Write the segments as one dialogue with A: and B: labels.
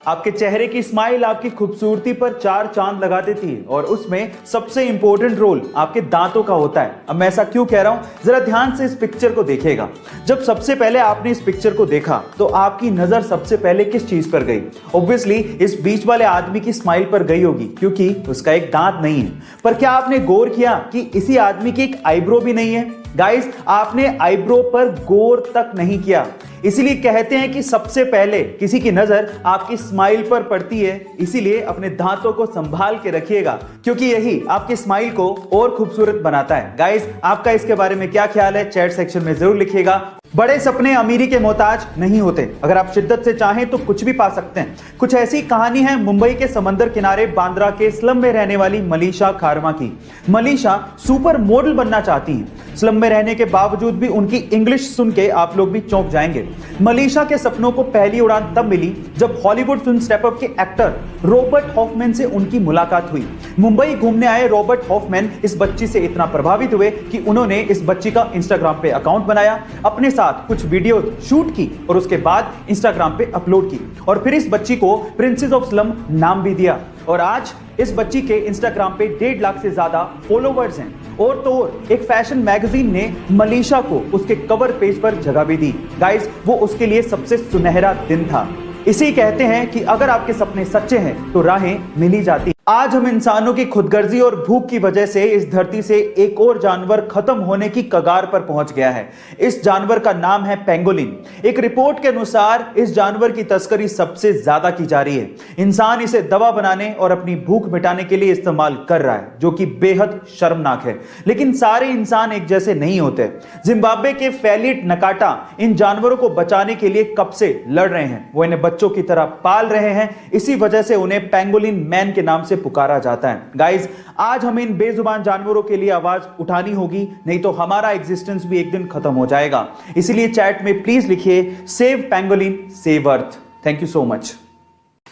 A: आपके चेहरे की स्माइल आपकी खूबसूरती पर 4 चांद लगा देती है और उसमें सबसे इंपॉर्टेंट रोल आपके दांतों का होता है। अब मैं ऐसा क्यों कह रहा हूं, जरा ध्यान से इस पिक्चर को देखिएगा। जब सबसे पहले आपने इस पिक्चर को देखा तो आपकी नजर सबसे पहले किस चीज पर गई? ऑब्वियसली इस बीच वाले आदमी की स्माइल पर गई होगी, क्योंकि उसका एक दांत नहीं है। पर क्या आपने गौर किया कि इसी आदमी की एक आईब्रो भी नहीं है? गाइस, आपने आईब्रो पर गौर तक नहीं किया। इसीलिए कहते हैं कि सबसे पहले किसी की नजर आपकी स्माइल पर पड़ती है। इसीलिए अपने दांतों को संभाल के रखिएगा, क्योंकि यही आपकी स्माइल को और खूबसूरत बनाता है। गाइस, आपका इसके बारे में क्या ख्याल है, चैट सेक्शन में जरूर लिखिएगा। बड़े सपने अमीरी के मोहताज नहीं होते। अगर आप शिद्दत से चाहें तो कुछ भी पा सकते हैं। कुछ ऐसी कहानी है मुंबई के समंदर किनारे बांद्रा के स्लम में रहने वाली मलीशा खारमा की। मलीशा सुपर मॉडल बनना चाहती हैं। स्लम में रहने के बावजूद भी उनकी इंग्लिश सुन के आप लोग भी चौंक जाएंगे। मलीशा के सपनों को पहली उड़ान तब मिली जब हॉलीवुड फिल्म स्टेप अप के एक्टर रॉबर्ट हॉफमैन से उनकी मुलाकात हुई। मुंबई घूमने आए रॉबर्ट हॉफमैन इस बच्ची से इतना प्रभावित हुए कि उन्होंने इस बच्ची का इंस्टाग्राम पे अकाउंट बनाया, अपने साथ कुछ वीडियो शूट की और उसके बाद इंस्टाग्राम पे अपलोड की और फिर इस बच्ची को प्रिंसेस ऑफ स्लम नाम भी दिया। और आज इस बच्ची के इंस्टाग्राम पे 1.5 लाख से ज्यादा फॉलोवर्स हैं। और तो और एक फैशन मैगजीन ने मलीशा को उसके कवर पेज पर जगह भी दी। गाइस, वो उसके लिए सबसे सुनहरा दिन था। इसी कहते हैं कि अगर आपके सपने सच्चे हैं तो राहें मिल ही जाती। आज हम इंसानों की खुदगर्जी और भूख की वजह से इस धरती से एक और जानवर खत्म होने की कगार पर पहुंच गया है। इस जानवर का नाम है पेंगोलिन। एक रिपोर्ट के अनुसार इस जानवर की तस्करी सबसे ज्यादा की जा रही है। इंसान इसे दवा बनाने और अपनी भूख मिटाने के लिए इस्तेमाल कर रहा है, जो कि बेहद शर्मनाक है। लेकिन सारे इंसान एक जैसे नहीं होते। जिम्बाब्वे के फेलिट नकाटा इन जानवरों को बचाने के लिए कब से लड़ रहे हैं। वो इन्हें बच्चों की तरह पाल रहे हैं। इसी वजह से उन्हें पेंगोलिन मैन के नाम से पुकारा जाता है। गाइस, आज हमें इन बेजुबान जानवरों के लिए आवाज उठानी होगी, नहीं तो हमारा एग्जिस्टेंस भी एक दिन खत्म हो जाएगा। इसलिए चैट में प्लीज लिखिए save pangolin save earth. Thank you so much.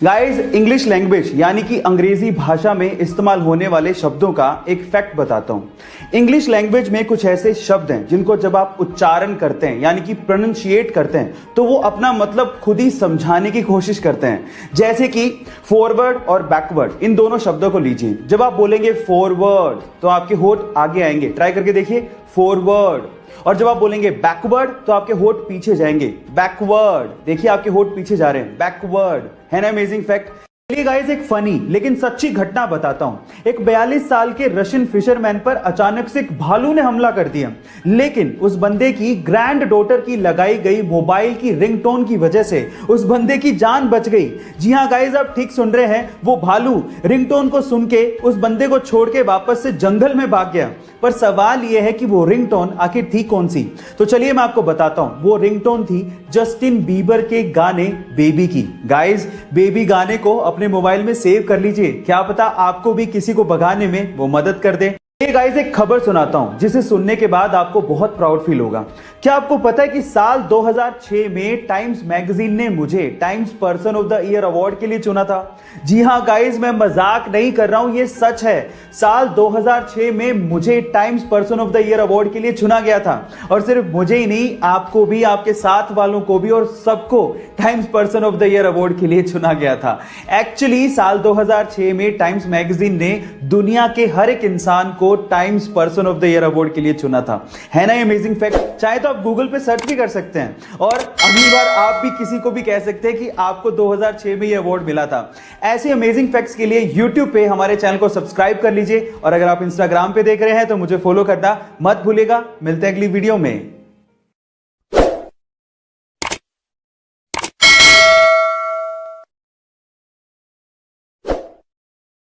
A: Guys, English language यानी कि अंग्रेजी भाषा में इस्तेमाल होने वाले शब्दों का एक फैक्ट बताता हूं। इंग्लिश लैंग्वेज में कुछ ऐसे शब्द हैं जिनको जब आप उच्चारण करते हैं यानी कि प्रोनाउंशिएट करते हैं तो वो अपना मतलब खुद ही समझाने की कोशिश करते हैं। जैसे कि फॉरवर्ड और बैकवर्ड, इन दोनों शब्दों को लीजिए। जब आप बोलेंगे फॉरवर्ड तो आपके होठ आगे आएंगे, ट्राई करके देखिए, फॉरवर्ड। और जब आप बोलेंगे बैकवर्ड तो आपके होठ पीछे जाएंगे, बैकवर्ड। देखिए आपके होठ पीछे जा रहे हैं, बैकवर्ड। है ना अमेजिंग फैक्ट? चलिए गाइस, एक फनी लेकिन सच्ची घटना बताता हूं। एक 42 साल के रशियन फिशरमैन पर अचानक से एक भालू ने हमला कर दिया, लेकिन उस बंदे की ग्रैंड डॉटर की लगाई गई मोबाइल की रिंगटोन की वजह से उस बंदे की जान बच गई। जी हां गाइस, आप ठीक सुन रहे हैं, वो भालू रिंगटोन को सुन के उस बंदे को छोड़ के वापस से जंगल में भाग गया। पर सवाल यह है कि वो रिंगटोन आखिर थी कौन सी? तो चलिए मैं आपको बताता हूं। वो रिंगटोन थी जस्टिन बीबर के गाने बेबी की। गाइस, बेबी गाने को अपने मोबाइल में सेव कर लीजिए, क्या पता आपको भी किसी को भगाने में वो मदद कर दे। ये गाइस, एक खबर सुनाता हूं जिसे सुनने के बाद आपको बहुत प्राउड फील होगा। क्या आपको पता है कि साल 2006 में टाइम्स मैगजीन ने मुझे times person of the year award के लिए चुना था? जी हां गाइस, मैं मजाक नहीं कर रहा हूं, ये सच है। साल 2006 में मुझे times person of the year award के लिए चुना गया था। और सिर्फ मुझे ही नहीं, आपको भी, आपके साथ वालों को भी और सबको times person of the year award के लिए चुना गया था। एक्चुअली साल 2006 में टाइम्स मैगजीन ने दुनिया के हर एक इंसान को times person of the year award के लिए चुना था। है ना अमेजिंग फैक्ट? चाहे तो आप गूगल पे सर्च भी कर सकते हैं और अगली बार आप भी किसी को भी कह सकते हैं कि आपको 2006 में ये अवार्ड मिला था। ऐसे अमेजिंग फैक्ट्स के लिए यूट्यूब पे हमारे चैनल को सब्सक्राइब कर लीजिए और अगर आप इंस्टाग्राम पे देख रहे हैं तो मुझे फॉलो करना मत भूलिएगा। मिलते हैं अगली वीडियो में।